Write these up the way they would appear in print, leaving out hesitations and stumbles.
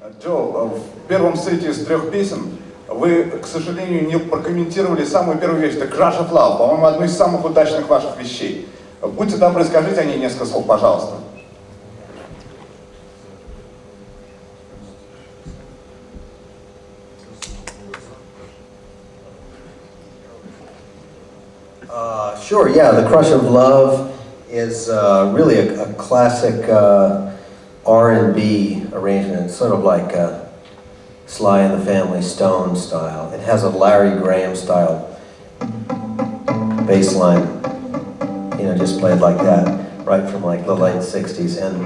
Джо, в первом сете из 3 песен вы, к сожалению, не прокомментировали самую первую вещь, это Crush of Love, по-моему, одну из самых удачных ваших вещей. Будьте добры, скажите о ней несколько слов, пожалуйста. Sure, yeah, the Crush of Love is really a classic R&B arrangement. It's sort of like Sly and the Family Stone style. It has a Larry Graham style bass line, you know, just played like that, right from like the late 60s. And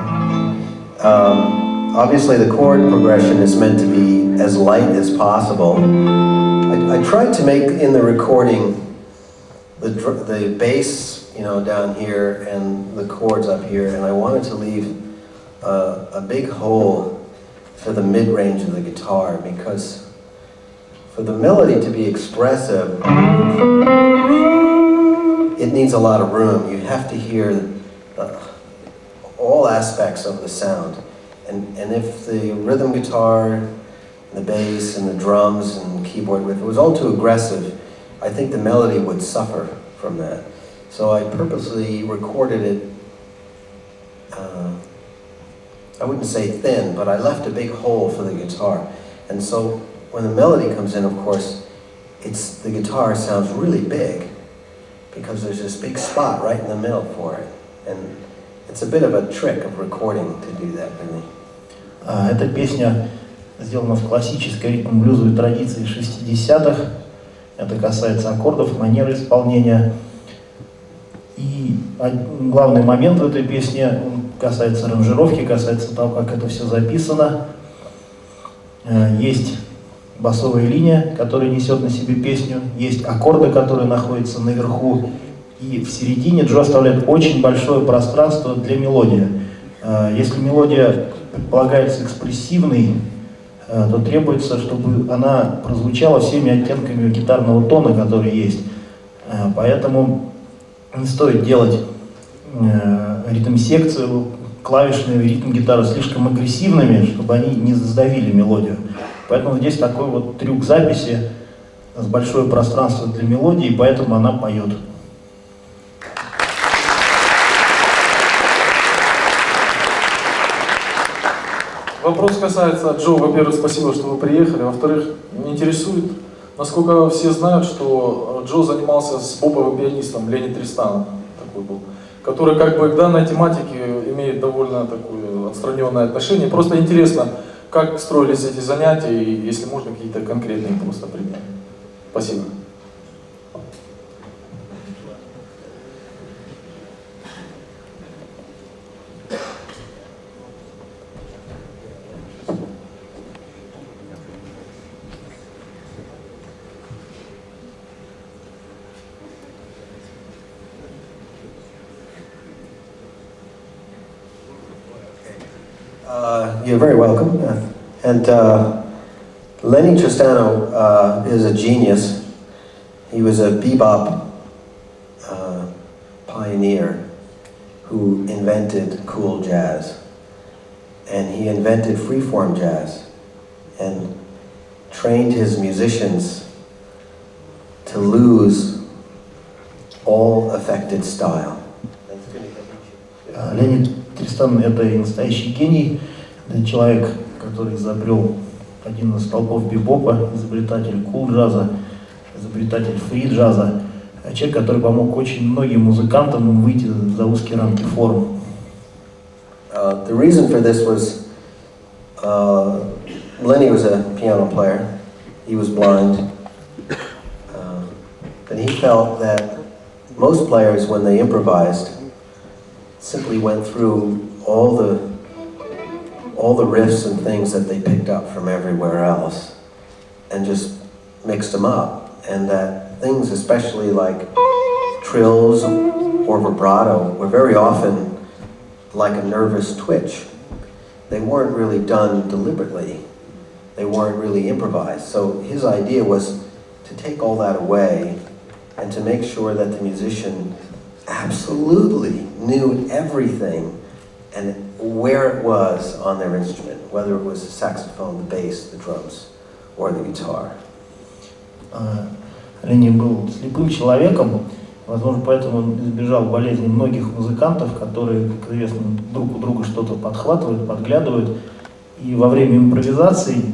obviously the chord progression is meant to be as light as possible. I tried to make in the recording the bass, you know, down here and the chords up here, and I wanted to leave a big hole for the mid-range of the guitar, because for the melody to be expressive, it needs a lot of room. You have to hear all aspects of the sound. And if the rhythm guitar, the bass, and the drums and keyboard, if it was all too aggressive, I think the melody would suffer from that. So I purposely recorded it, I wouldn't say thin, but I left a big hole for the guitar. And so when the melody comes in, of course, the guitar sounds really big, because there's this big spot right in the middle for it. And it's a bit of a trick of recording to do that, really. Эта песня сделана в классической ритм-блюзовой традиции 60-х. Это касается аккордов, манеры исполнения. И главный момент в этой песне касается аранжировки, касается того, как это все записано. Есть басовая линия, которая несет на себе песню, есть аккорды, которые находятся наверху, и в середине Джо оставляет очень большое пространство для мелодии. Если мелодия предполагается экспрессивной, то требуется, чтобы она прозвучала всеми оттенками гитарного тона, который есть. Поэтому не стоит делать ритм-секцию, клавишную ритм-гитару слишком агрессивными, чтобы они не сдавили мелодию. Поэтому здесь такой вот трюк записи с большое пространство для мелодии, и поэтому она поет. Вопрос касается Джо. Во-первых, спасибо, что вы приехали. Во-вторых, меня интересует, насколько все знают, что Джо занимался с боповым пианистом Ленни Тристаном, такой был, который как бы к данной тематике имеет довольно такое отстраненное отношение. Просто интересно, как строились эти занятия, и если можно, какие-то конкретные просто примеры. Спасибо. You're very welcome. And Lenny Tristano is a genius. He was a bebop pioneer who invented cool jazz. And he invented freeform jazz and trained his musicians to lose all affected style. Леонид Тристан — это и настоящий гений, это человек, который изобрел один из столпов бибопа, изобретатель кул-джаза, изобретатель фри-джаза, человек, который помог очень многим музыкантам выйти за узкие рамки форм. The reason for this was Lenny was a piano player. He was blind, and he felt that most players, when they improvised, simply went through all the riffs and things that they picked up from everywhere else and just mixed them up, and that things, especially like trills or vibrato, were very often like a nervous twitch. They weren't really done deliberately. They weren't really improvised. So his idea was to take all that away and to make sure that the musician absolutely knew everything and where it was on their instrument, whether it was the saxophone, the bass, the drums, or the guitar. Ленни был слепым человеком, возможно, поэтому он избежал болезни многих музыкантов, которые, как известно, друг у друга что-то подхватывают, подглядывают, и во время импровизации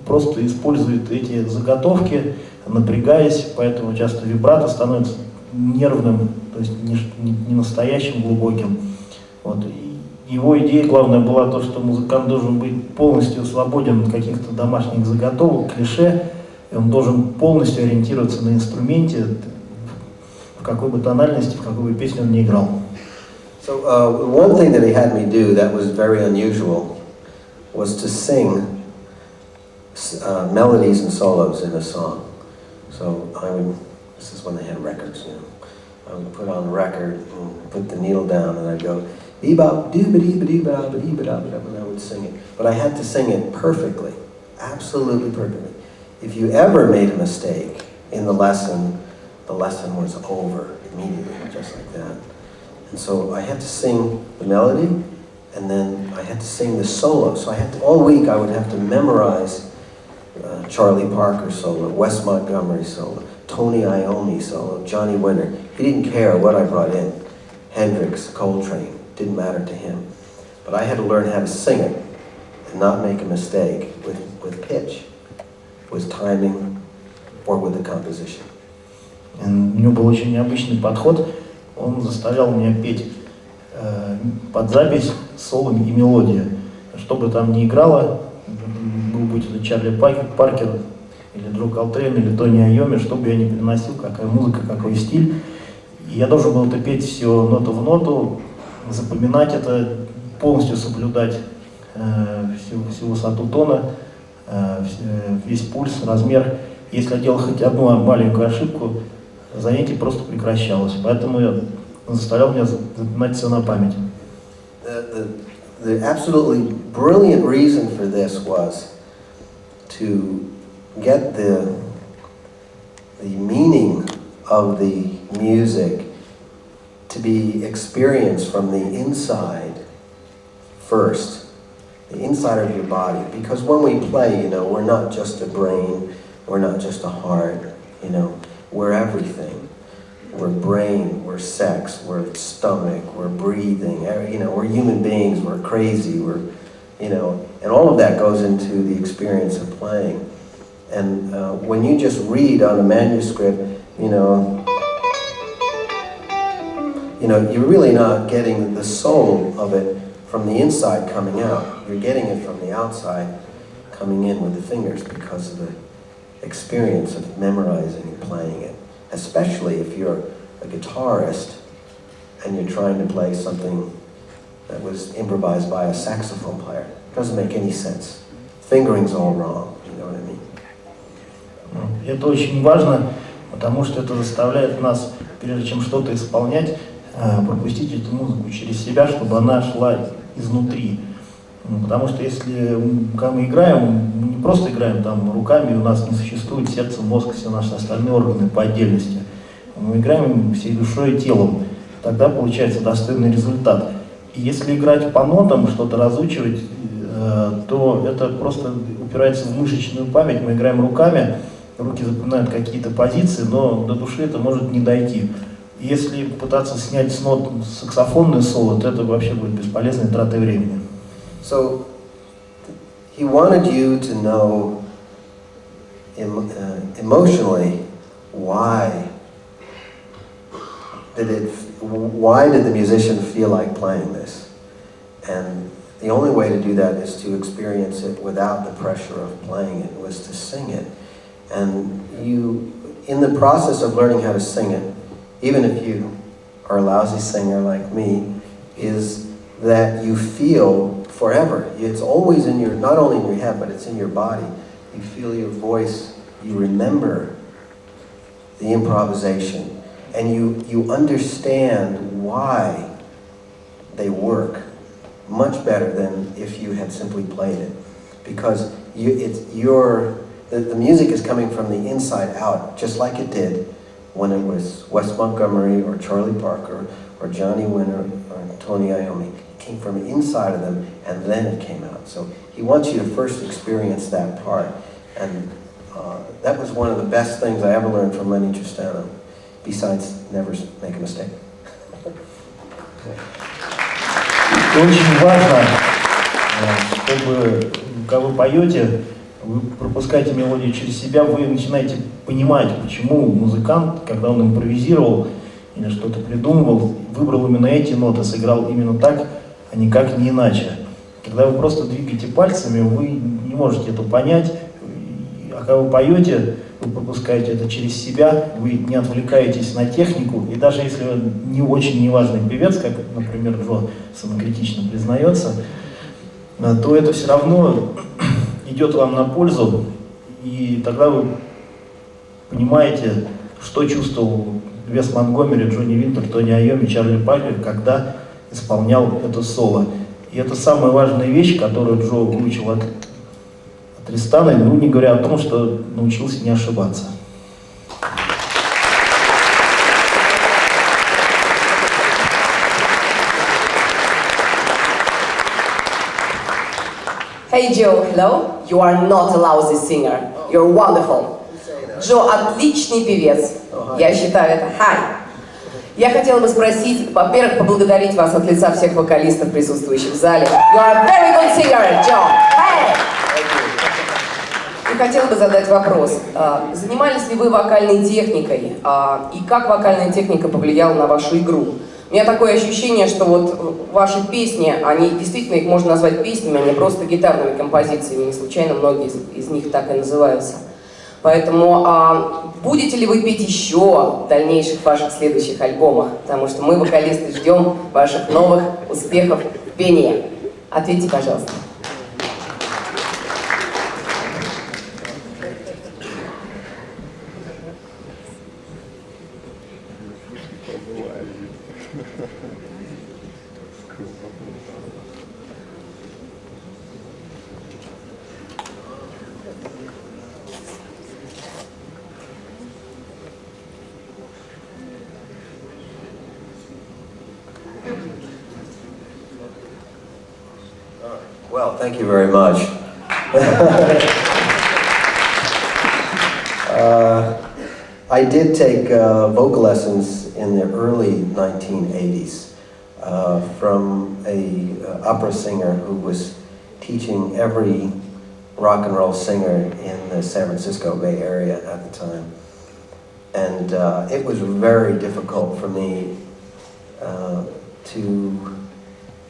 просто использует эти заготовки, напрягаясь, поэтому часто вибрато становится нервным, то есть не настоящим, глубоким. Вот. И его идея главная была то, что музыкант должен быть полностью свободен от каких-то домашних заготовок, клише, и он должен полностью ориентироваться на инструменте, в какой бы тональности, в какой бы песне он ни играл. So one thing that he had me do that was very unusual was to sing melodies and solos in a song. So this is when they had records, you know. I would put on the record and put the needle down and I'd go, bebop, doo-ba-dee-ba-dee-ba, ba-dee-ba-da-ba-da, and I would sing it. But I had to sing it perfectly, absolutely perfectly. If you ever made a mistake in the lesson was over immediately, just like that. And so I had to sing the melody, and then I had to sing the solo. So all week I would have to memorize Charlie Parker solo, Wes Montgomery solo, Tony Iommi solo, Johnny Winter. He didn't care what I brought in. Hendrix, Coltrane, didn't matter to him. But I had to learn how to sing it and not make a mistake with pitch, with timing, or with the composition. У него был очень необычный подход. Он заставлял меня петь под запись соло и мелодия. Что бы там ни играло, будь это Чарли Паркер, или Джо Колтрейн, или Тони Айомми, что бы я ни приносил, какая музыка, какой стиль. И я должен был это петь все ноту в ноту, запоминать это, полностью соблюдать всю высоту тона, весь пульс, размер. Если я делал хоть одну маленькую ошибку, занятие просто прекращалось. Поэтому я заставлял меня запоминать все на память. The absolutely brilliant reason for this was to get the meaning of the music to be experienced from the inside first, the inside of your body. Because when we play, you know, we're not just a brain, we're not just a heart, you know, we're everything. We're brain, we're sex, we're stomach, we're breathing, you know, we're human beings, we're crazy, we're, you know, and all of that goes into the experience of playing. And when you just read on a manuscript, you know, you're really not getting the soul of it from the inside coming out. You're getting it from the outside coming in with the fingers because of the experience of memorizing and playing it. Especially if you're a guitarist and you're trying to play something that was improvised by a saxophone player. It doesn't make any sense. Fingering's all wrong, you know what I mean? Это очень важно, потому что это заставляет нас, прежде чем что-то исполнять, пропустить эту музыку через себя, чтобы она шла изнутри. Потому что если когда мы играем, мы не просто играем там руками, у нас не существует сердце, мозг, все наши остальные органы по отдельности. Мы играем всей душой и телом. Тогда получается достойный результат. И если играть по нотам, что-то разучивать, то это просто упирается в мышечную память. Мы играем руками, руки запоминают какие-то позиции, но до души это может не дойти. Если пытаться снять с нот саксофонное соло, то это вообще будет бесполезной тратой времени. So, he wanted you to know emotionally why did the musician feel like playing this? And the only way to do that is to experience it without the pressure of playing it, was to sing it. And you, in the process of learning how to sing it, even if you are a lousy singer like me, is that you feel forever. It's always in your, not only in your head, but it's in your body. You feel your voice, you remember the improvisation, and you understand why they work much better than if you had simply played it. Because the music is coming from the inside out, just like it did when it was Wes Montgomery or Charlie Parker or Johnny Winter or Tony Iommi. It came from inside of them, and then it came out. So he wants you to first experience that part. And that was one of the best things I ever learned from Lenny Tristano, besides never make a mistake. Очень важно, чтобы, когда вы поете, вы пропускаете мелодию через себя, вы начинаете понимать, почему музыкант, когда он импровизировал или что-то придумывал, выбрал именно эти ноты, сыграл именно так, а никак не иначе. Когда вы просто двигаете пальцами, вы не можете это понять, а когда вы поете, вы пропускаете это через себя, вы не отвлекаетесь на технику, и даже если вы не очень неважный певец, как, например, Джо самокритично признается, то это все равно идет вам на пользу, и тогда вы понимаете, что чувствовал Вес Монтгомери, Джонни Винтер, Тони Айоми, Чарли Паркер, когда исполнял это соло. И это самая важная вещь, которую Джо выучил от Тристана, ну не говоря о том, что научился не ошибаться. Hey Joe, hello. You are not a lousy singer. You're wonderful. Джо отличный певец. Я считаю это. Hi. Я хотела бы спросить, во-первых, поблагодарить вас от лица всех вокалистов, присутствующих в зале. You are a very good singer, Joe. Hey. И хотела бы задать вопрос. Занимались ли вы вокальной техникой? И как вокальная техника повлияла на вашу игру? У меня такое ощущение, что вот ваши песни, они действительно, их можно назвать песнями, а не просто гитарными композициями. Не случайно многие из них так и называются. Поэтому будете ли вы петь еще в дальнейших ваших следующих альбомах? Потому что мы, вокалисты, ждем ваших новых успехов в пении. Ответьте, пожалуйста. Well, thank you very much. I did take vocal lessons in the early 1980s from a opera singer who was teaching every rock and roll singer in the San Francisco Bay Area at the time. And it was very difficult for me to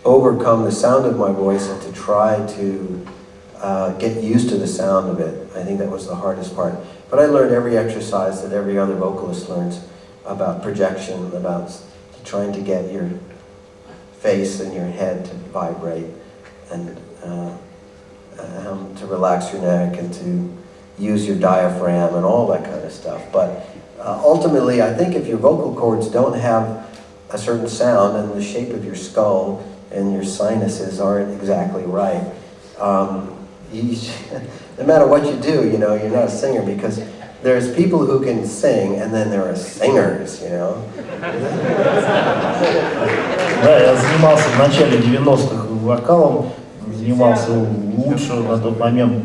overcome the sound of my voice and to try to get used to the sound of it. I think that was the hardest part. But I learned every exercise that every other vocalist learns about projection, about trying to get your face and your head to vibrate, and to relax your neck and to use your diaphragm and all that kind of stuff. But ultimately, I think if your vocal cords don't have a certain sound and the shape of your skull and your sinuses aren't exactly right, no matter what you do, you know, you're not a singer, because there's people who can sing and then there are singers, you know. Да, я занимался в начале 90-х вокалом, занимался лучше на тот момент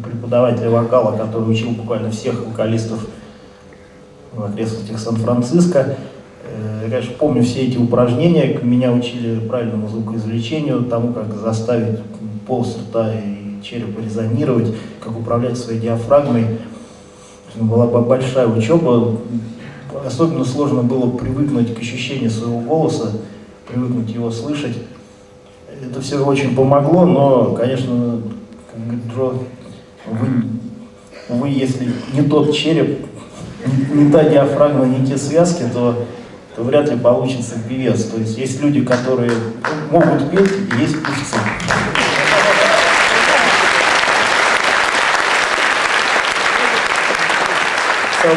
преподавателя вокала, который учил буквально всех вокалистов в окрестностях Сан-Франциско. Я, конечно, помню все эти упражнения, меня учили правильному звукоизвлечению, тому, как заставить полость рта и черепа резонировать, как управлять своей диафрагмой. Была большая учеба. Особенно сложно было привыкнуть к ощущению своего голоса, привыкнуть его слышать. Это все очень помогло, но, конечно, как говорит Джо, вы, если не тот череп, не та диафрагма, не те связки, то вряд ли получится певец. То есть есть люди, которые могут петь, и есть певцы. So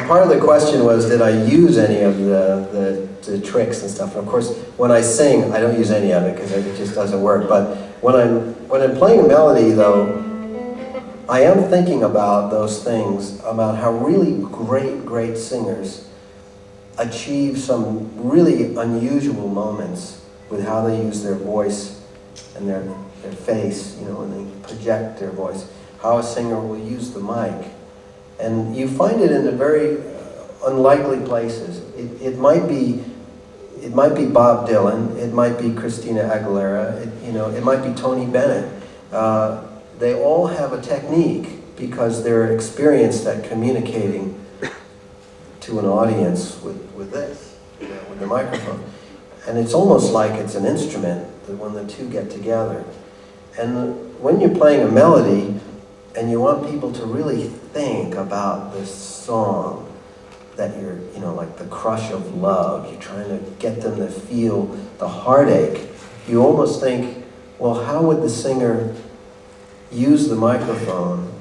part of the question was, did I use any of the tricks and stuff? And of course, when I sing, I don't use any of it because it just doesn't work. But when I'm playing a melody, though, I am thinking about those things, about how really great singers achieve some really unusual moments with how they use their voice and their face, you know, when they project their voice, how a singer will use the mic. And you find it in the very unlikely places. It might be Bob Dylan, it might be Christina Aguilera, it might be Tony Bennett. They all have a technique because they're experienced at communicating to an audience with this, you know, with the microphone. And it's almost like it's an instrument that when the two get together. And when you're playing a melody and you want people to really think about this song that you're, you know, like the crush of love, you're trying to get them to feel the heartache, you almost think, well, how would the singer use the microphone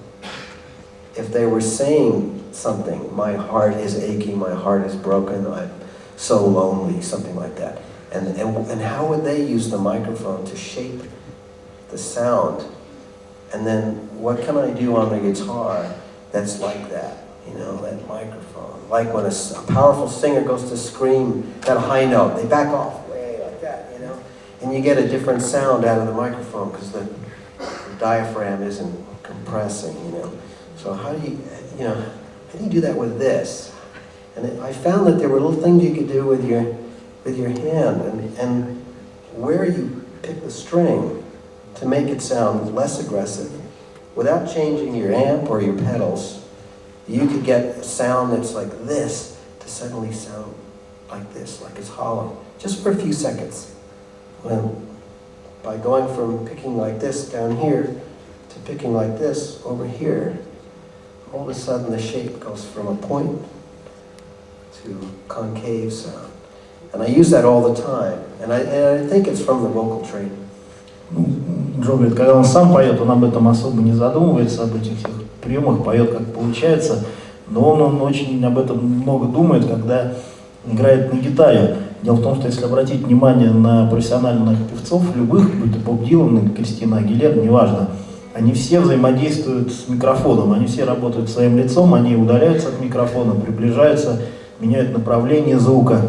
if they were saying something, my heart is aching, my heart is broken, I'm so lonely, something like that. And how would they use the microphone to shape the sound? And then what can I do on the guitar that's like that, you know, that microphone? Like when a powerful singer goes to scream that high note, they back off way like that, you know? And you get a different sound out of the microphone because the diaphragm isn't compressing, you know? So how do you do that with this? And I found that there were little things you could do with your hand and where you pick the string to make it sound less aggressive without changing your amp or your pedals. You could get a sound that's like this to suddenly sound like this, like it's hollow, just for a few seconds. By going from picking like this down here to picking like this over here, all of a sudden the shape goes from a point to concave sound. And I use that all the time. And I think it's from the vocal training. Джо говорит, когда он сам поет, он об этом особо не задумывается, об этих всех приемах, поет как получается, но он очень об этом много думает, когда играет на гитаре. Дело в том, что если обратить внимание на профессиональных певцов, любых, будь то Боб Дилан, Кристина Агилера, неважно, они все взаимодействуют с микрофоном, они все работают своим лицом, они удаляются от микрофона, приближаются, меняют направление звука,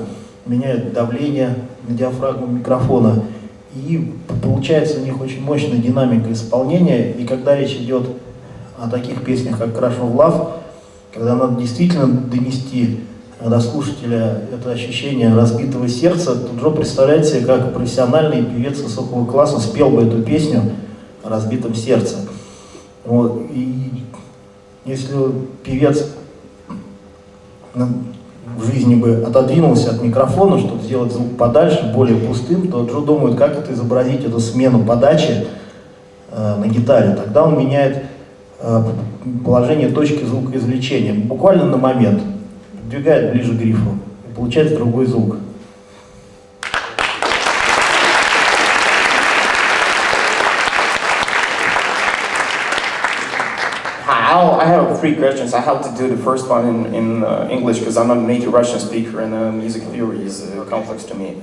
меняют давление на диафрагму микрофона. И получается у них очень мощная динамика исполнения. И когда речь идет о таких песнях, как Crush of Love, когда надо действительно донести до слушателя это ощущение разбитого сердца, то Джо представляет себе, как профессиональный певец высокого класса спел бы эту песню о разбитом сердце. Вот. И если певец в жизни бы отодвинулся от микрофона, чтобы сделать звук подальше, более пустым, то Джо думает, как это изобразить, эту смену подачи на гитаре. Тогда он меняет положение точки звукоизвлечения буквально на момент, двигает ближе к грифу, и получается другой звук. I have 3 questions. I have to do the first one in English because I'm not a native Russian speaker and music theory is complex to me.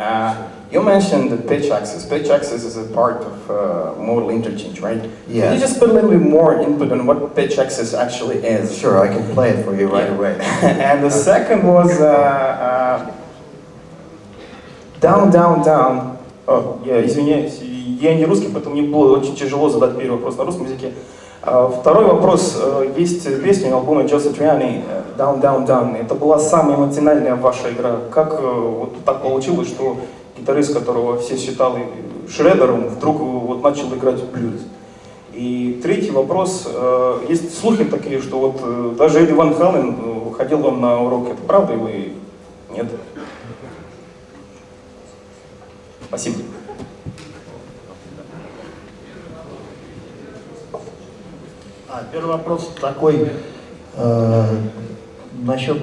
You mentioned the pitch axis. Pitch axis is a part of modal interchange, right? Yeah. Can you just put a little bit more input on what pitch axis actually is? Sure, I can play it for you right away. And the second was down, down, down. Oh, я извиняюсь, я не русский, поэтому мне было очень тяжело задать первый вопрос на русском языке. Второй вопрос. Есть песня на альбоме Джо Satriani «Down, Down, Down». Это была самая эмоциональная ваша игра. Как вот так получилось, что гитарист, которого все считали шредером, вдруг вот начал играть блюз? И третий вопрос. Есть слухи такие, что вот даже Эдди Ван Хален ходил вам на уроки. Это правда или нет? Спасибо. Первый вопрос такой, насчет,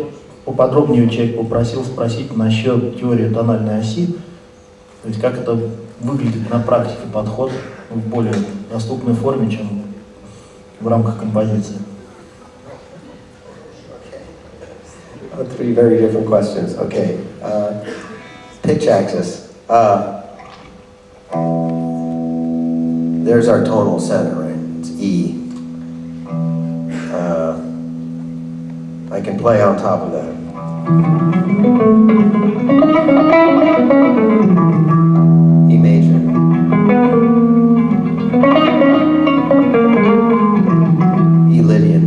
поподробнее человек попросил спросить насчет теории тональной оси, то есть как это выглядит на практике, подход в более доступной форме, чем в рамках композиции. Three very different questions. Okay. Pitch axis. There's our tonal center, right? It's E. I can play on top of that. E major. E Lydian.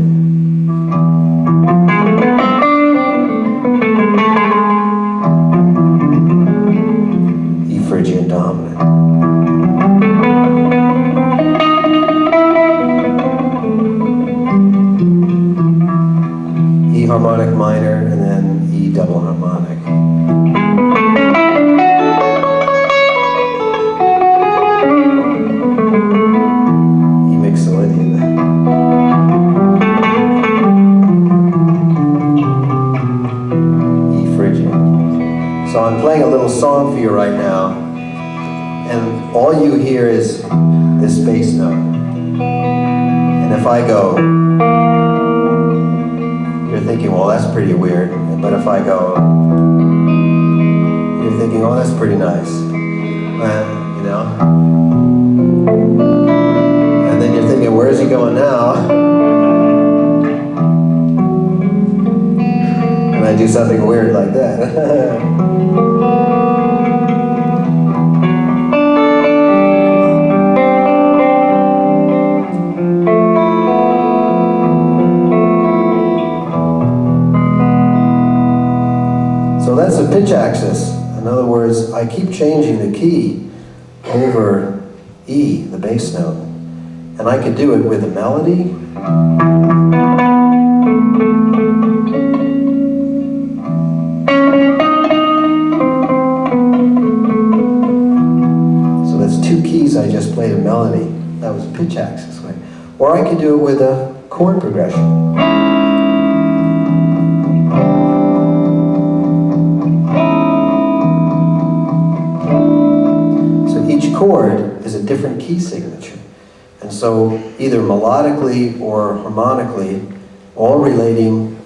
E Phrygian dominant. E harmonic minor, and then E double harmonic. E mixolydian. E Phrygian. So I'm playing a little song for you right now, and all you hear is this bass note. And if I go, you're thinking, well, that's pretty weird. But if I go, you're thinking, oh, that's pretty nice. You know? And then you're thinking, where is he going now? And I do something weird like that. So that's the pitch axis. In other words, I keep changing the key over E, the bass note. And I could do it with a melody. So that's two keys, I just played a melody. That was a pitch axis way. Or I could do it with a chord progression. Chord is a different key signature. And so either melodically or harmonically, all relating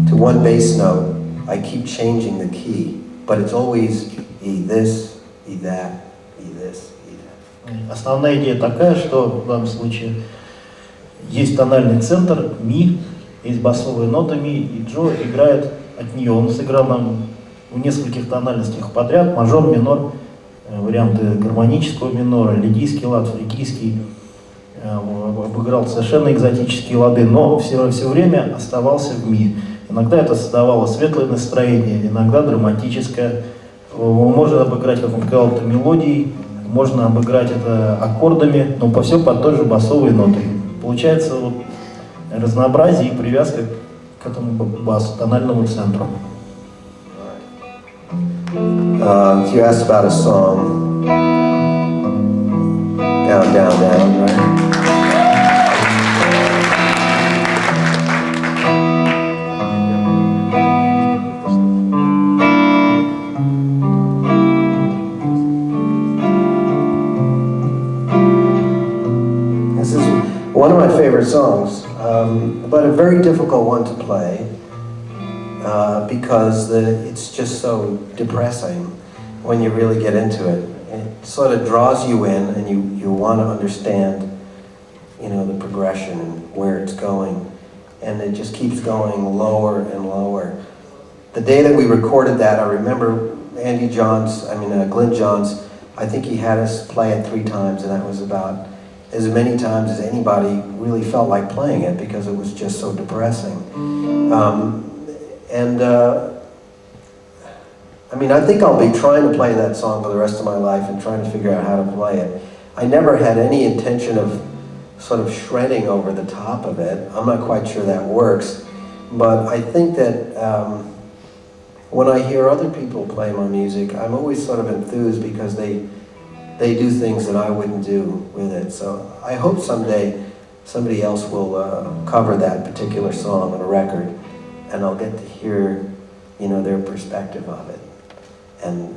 to one bass note, I keep changing the key. But it's always E this, E that, E this, E that. Основная идея такая, что в данном случае есть тональный центр ми, есть басовая нота ми, и Джо играет от нее. Он сыграл нам в нескольких тональностях подряд: мажор, минор, варианты гармонического минора, лидийский лад, фрикийский, обыграл совершенно экзотические лады, но все время оставался в ми. Иногда это создавало светлое настроение, иногда драматическое. Можно обыграть, как он сказал, это мелодией, можно обыграть это аккордами, но все под той же басовой нотой. Получается вот разнообразие и привязка к этому басу, тональному центру. You asked about a song, Down, Down, Down, right? This is one of my favorite songs, but a very difficult one to play. Because it's just so depressing when you really get into it. It sort of draws you in, and you want to understand, you know, the progression and where it's going. And it just keeps going lower and lower. The day that we recorded that, I remember Glenn Johns, I think he had us play it 3 times, and that was about as many times as anybody really felt like playing it, because it was just so depressing. I think I'll be trying to play that song for the rest of my life and trying to figure out how to play it. I never had any intention of sort of shredding over the top of it. I'm not quite sure that works. But I think that when I hear other people play my music, I'm always sort of enthused because they do things that I wouldn't do with it. So I hope someday somebody else will cover that particular song on a record, and I'll get to hear, you know, their perspective of it. And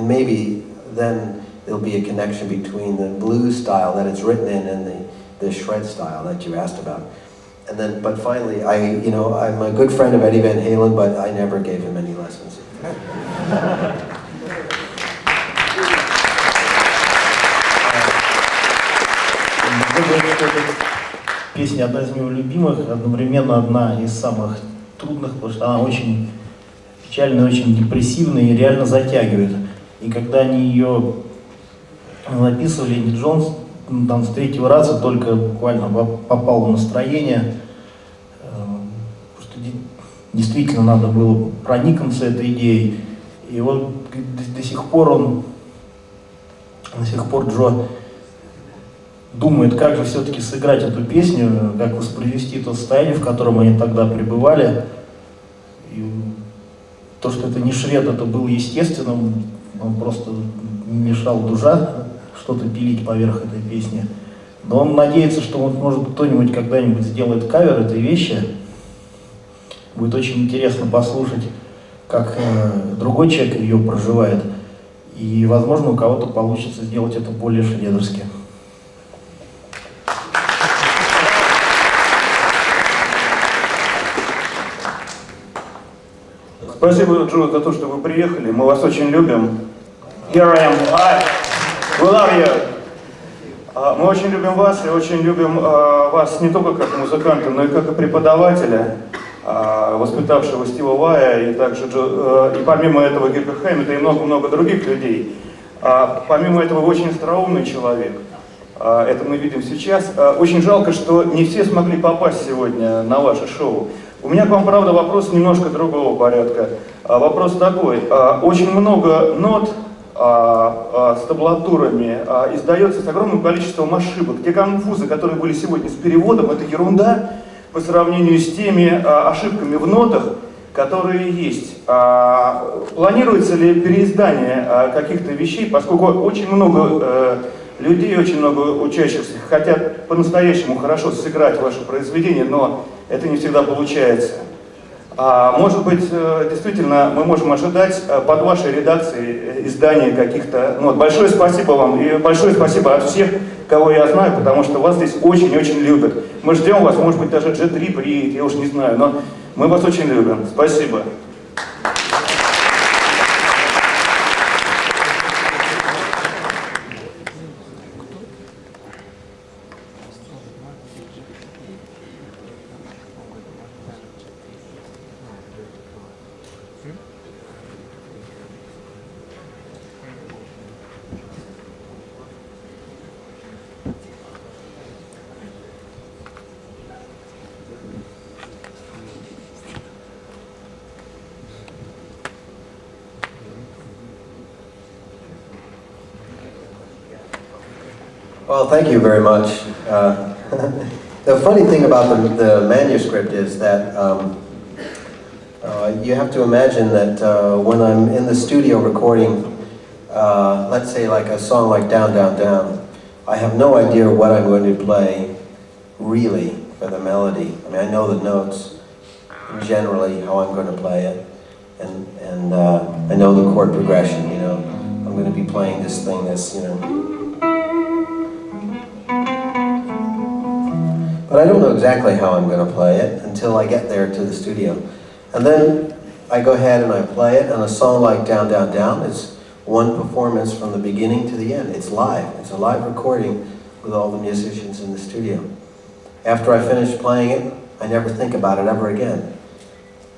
maybe then there'll be a connection between the blues style that it's written in and the shred style that you asked about. But finally, I'm a good friend of Eddie Van Halen, but I never gave him any lessons. Песня одна из моих любимых, одновременно одна из самых трудных, потому что она очень печальная, очень депрессивная и реально затягивает. И когда они ее записывали, Энди Джонс там с третьего раза только буквально попал в настроение, что действительно надо было проникнуться этой идеей. И вот до сих пор Джо думает, как же все-таки сыграть эту песню, как воспроизвести то состояние, в котором они тогда пребывали. И то, что это не шред, это было естественным, он просто мешал душа что-то пилить поверх этой песни. Но он надеется, что вот, может, кто-нибудь когда-нибудь сделает кавер этой вещи. Будет очень интересно послушать, как другой человек ее проживает. И, возможно, у кого-то получится сделать это более шредерски. Спасибо, Джо, за то, что вы приехали. Мы вас очень любим. Here I am. Hi. We love you. Мы очень любим вас и очень любим вас не только как музыканта, но и как и преподавателя, воспитавшего Стива Вая, и также и помимо этого Кирка Хэммита и много-много других людей. Помимо этого, вы очень остроумный человек. Это мы видим сейчас. Очень жалко, что не все смогли попасть сегодня на ваше шоу. У меня к вам, правда, вопрос немножко другого порядка. Вопрос такой. Очень много нот с таблатурами издается с огромным количеством ошибок. Те конфузы, которые были сегодня с переводом, это ерунда по сравнению с теми ошибками в нотах, которые есть. Планируется ли переиздание каких-то вещей, поскольку очень много людей, очень много учащихся хотят по-настоящему хорошо сыграть ваше произведение, но это не всегда получается. Может быть, действительно, мы можем ожидать под вашей редакцией издания каких-то нот. Большое спасибо вам и большое спасибо от всех, кого я знаю, потому что вас здесь очень-очень любят. Мы ждем вас, может быть, даже G3 приедет, я уж не знаю, но мы вас очень любим. Спасибо. Well, thank you very much. The funny thing about the manuscript is that you have to imagine that when I'm in the studio recording, let's say like a song like Down, Down, Down, I have no idea what I'm going to play really for the melody. I mean, I know the notes, generally how I'm going to play it, and I know the chord progression, you know. I'm going to be playing this thing that's, you know. But I don't know exactly how I'm going to play it until I get there to the studio. And then I go ahead and I play it, and a song like Down, Down, Down is one performance from the beginning to the end. It's live. It's a live recording with all the musicians in the studio. After I finish playing it, I never think about it ever again.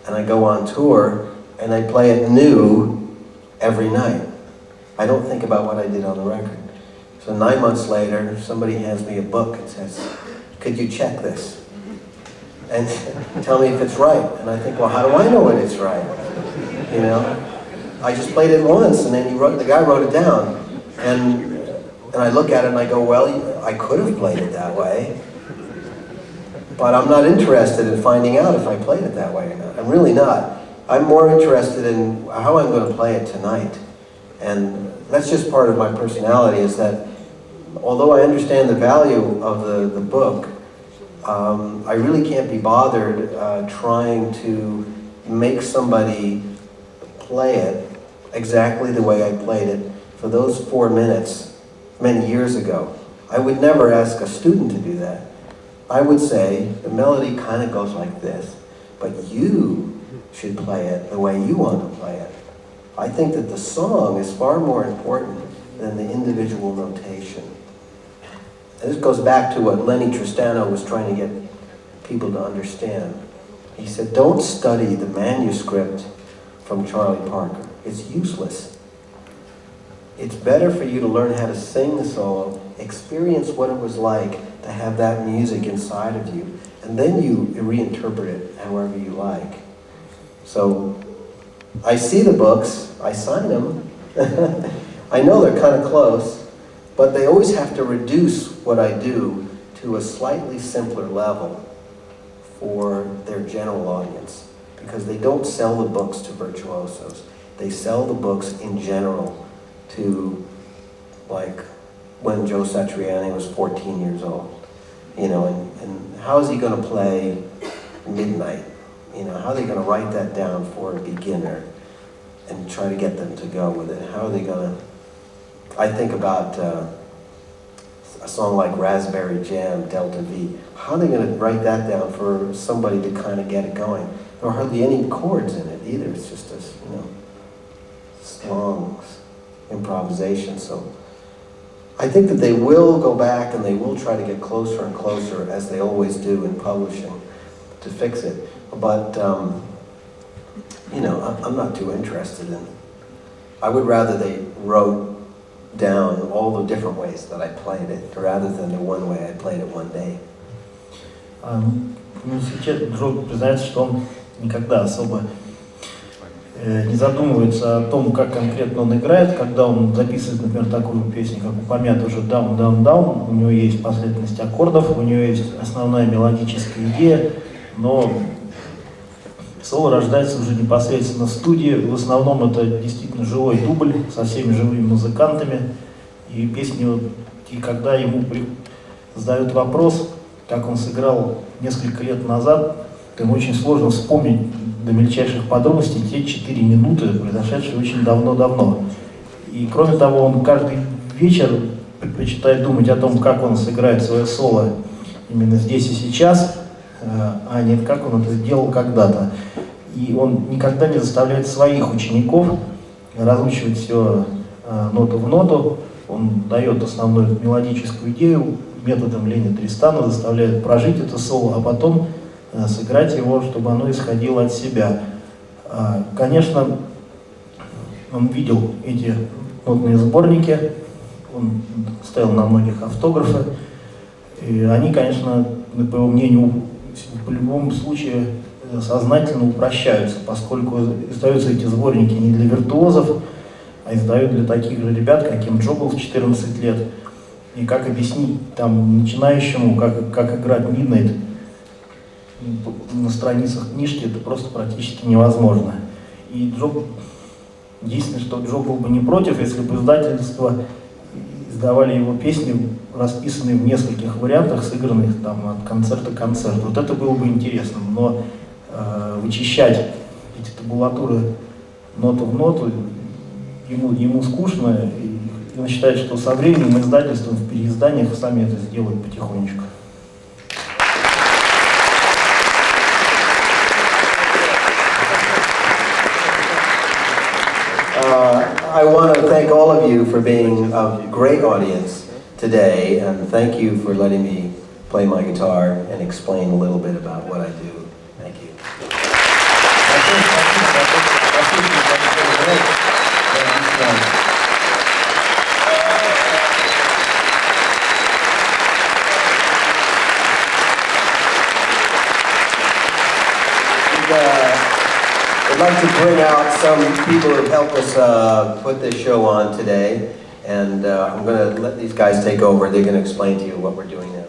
And I go on tour, and I play it new every night. I don't think about what I did on the record. So 9 months later, somebody hands me a book and says, "Could you check this? And tell me if it's right." And I think, well, how do I know when it's right? You know? I just played it once, and then the guy wrote it down. And I look at it and I go, well, I could have played it that way, but I'm not interested in finding out if I played it that way or not. I'm really not. I'm more interested in how I'm going to play it tonight. And that's just part of my personality, is that although I understand the value of the book, I really can't be bothered trying to make somebody play it exactly the way I played it for those 4 minutes many years ago. I would never ask a student to do that. I would say, the melody kind of goes like this, but you should play it the way you want to play it. I think that the song is far more important than the individual notation. And this goes back to what Lenny Tristano was trying to get people to understand. He said, don't study the manuscript from Charlie Parker. It's useless. It's better for you to learn how to sing the solo, experience what it was like to have that music inside of you, and then you reinterpret it however you like. So, I see the books, I sign them, I know they're kind of close, but they always have to reduce what I do to a slightly simpler level for their general audience, because they don't sell the books to virtuosos. They sell the books in general to, like, when Joe Satriani was 14 years old. You know, and how is he going to play Midnight? You know, how are they going to write that down for a beginner and try to get them to go with it? How are they going to... I think about a song like Raspberry Jam, Delta V. How are they going to write that down for somebody to kind of get it going? There are hardly any chords in it either. It's just this, you know, long improvisation. So I think that they will go back and they will try to get closer and closer, as they always do in publishing, to fix it. But, you know, I'm not too interested in... I would rather they wrote down all the different ways that I played it, rather than the one way I played it one day. В университете Джо признается, что он никогда особо не задумывается о том, как конкретно он играет, когда он записывает, например, такую песню, как упомянутый уже «Down, Down, Down», у него есть последовательность аккордов, у него есть основная мелодическая идея, но соло рождается уже непосредственно в студии. В основном это действительно живой дубль со всеми живыми музыкантами. И песни, вот, и когда ему задают вопрос, как он сыграл несколько лет назад, то ему очень сложно вспомнить до мельчайших подробностей те 4 минуты, произошедшие очень давно-давно. И кроме того, он каждый вечер предпочитает думать о том, как он сыграет свое соло именно здесь и сейчас, а не как он это сделал когда-то. И он никогда не заставляет своих учеников разучивать все ноту в ноту. Он дает основную мелодическую идею методом Лени Тристана, заставляет прожить это соло, а потом сыграть его, чтобы оно исходило от себя. Конечно, он видел эти нотные сборники, он ставил на многих автографы, и они, конечно, по его мнению, в любом случае сознательно упрощаются, поскольку издаются эти сборники не для виртуозов, а издают для таких же ребят, каким Джо был в 14 лет. И как объяснить там начинающему, как играть Midnight на страницах книжки, это просто практически невозможно. И Джо, единственное, что Джо был бы не против, если бы издательства издавали его песни, расписанные в нескольких вариантах, сыгранных там от концерта к концерту. Вот это было бы интересно, но вычищать эти табулатуры ноту в ноту ему скучно, и он считает, что со временем издательством в переизданиях сами это сделают потихонечку. I want to thank all of you for being a great audience today, and thank you for letting me play my guitar and explain a little bit about what I do. Thank you. I'd like to bring out some people who helped us put this show on today, and I'm going to let these guys take over. They're going to explain to you what we're doing now.